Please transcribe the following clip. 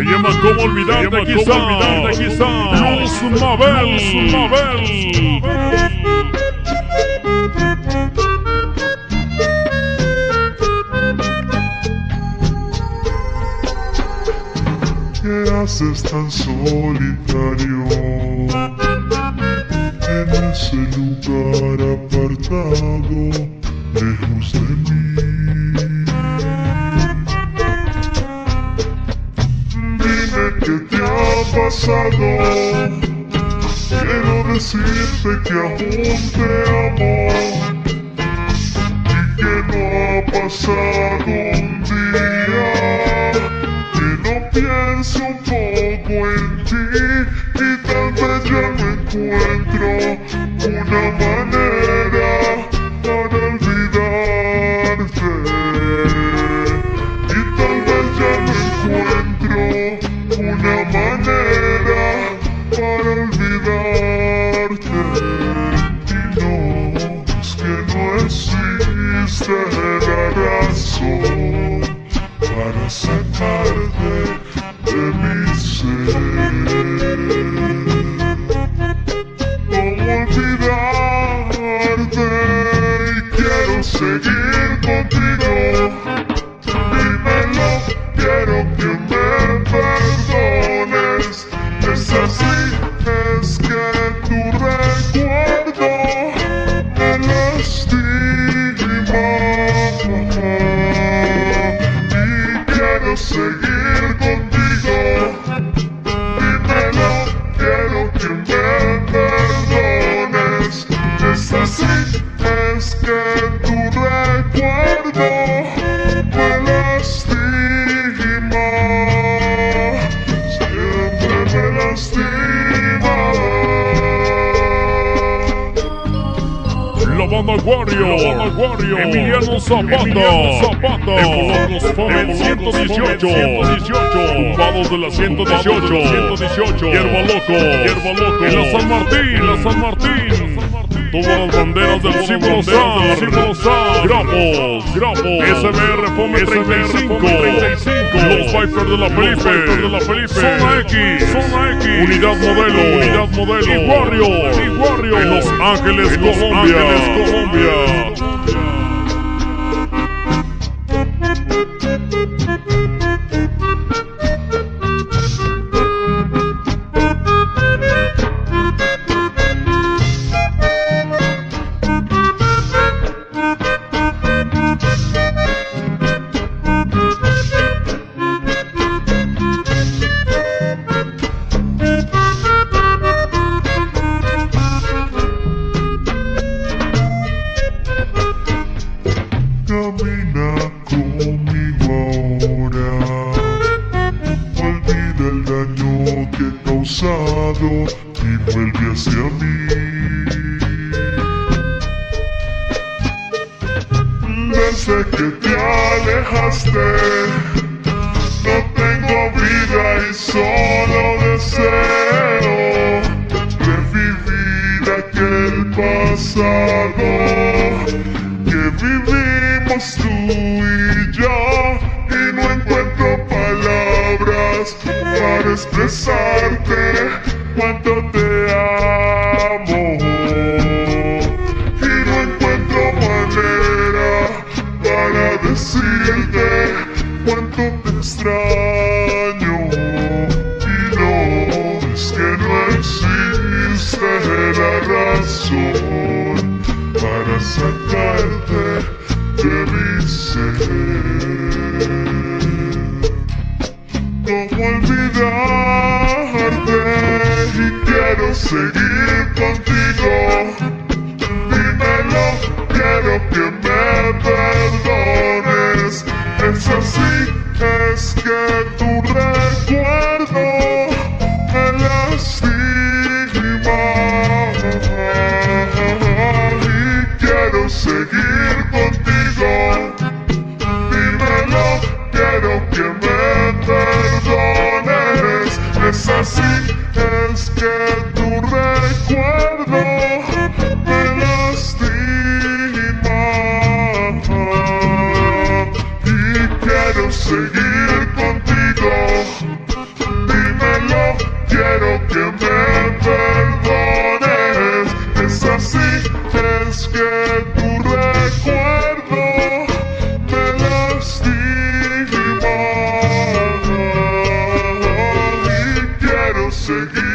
Se llama Cómo olvidarte, quizá. Luz Mabel. ¿Qué haces tan solitario en ese lugar apartado, lejos de mí? Dime qué te ha pasado. Quiero decirte que aún te amo y que no ha pasado un día que no pienso un poco en ti, y tal vez ya no encuentro una manera para olvidarte, y tal vez ya no encuentro una manera para olvidarte. Y no, es que no existe la razón para sacarte de mi ser. ¿Cómo olvidarte? Y quiero seguir contigo. Dímelo, quiero que me perdones. Es así, es que tu recuerdo me lastima. Quiero seguir contigo. Dímelo, quiero que me perdones. Es así, es que tu recuerdo me lastima. Siempre me lastima. La banda Warrior, Emiliano Zapata, Ecologos Fome 118, Tumbados de la 118, Hierba Loco, en la San Martín, todas las banderas del símbolo SAR, Grapos, SBR Fome 35, los Vipers de la Felipe, Zona X, Unidad Modelo, y Warrior, en Los Ángeles, Colombia. Camina conmigo ahora, olvida el daño que he causado y vuelve hacia mí. Desde que te alejaste, no tengo vida y solo deseo revivir aquel pasado que vivimos tú y yo, y no encuentro palabras para expresarte cuánto te amo, y no encuentro manera para decirte cuánto te extraño. Y no, es que no existe la razón para sacarte de mi ser. ¿Cómo olvidarte? Y quiero seguir contigo. Dímelo, quiero que me perdones. Es así, es que tu recuerdo me lastima. Quiero seguir contigo. Dímelo, quiero que me perdones. Es así, es que tu recuerdo me lastima. Y quiero seguir contigo. yo quiero que me perdones. Es así, es que tu recuerdo me lastima y quiero seguir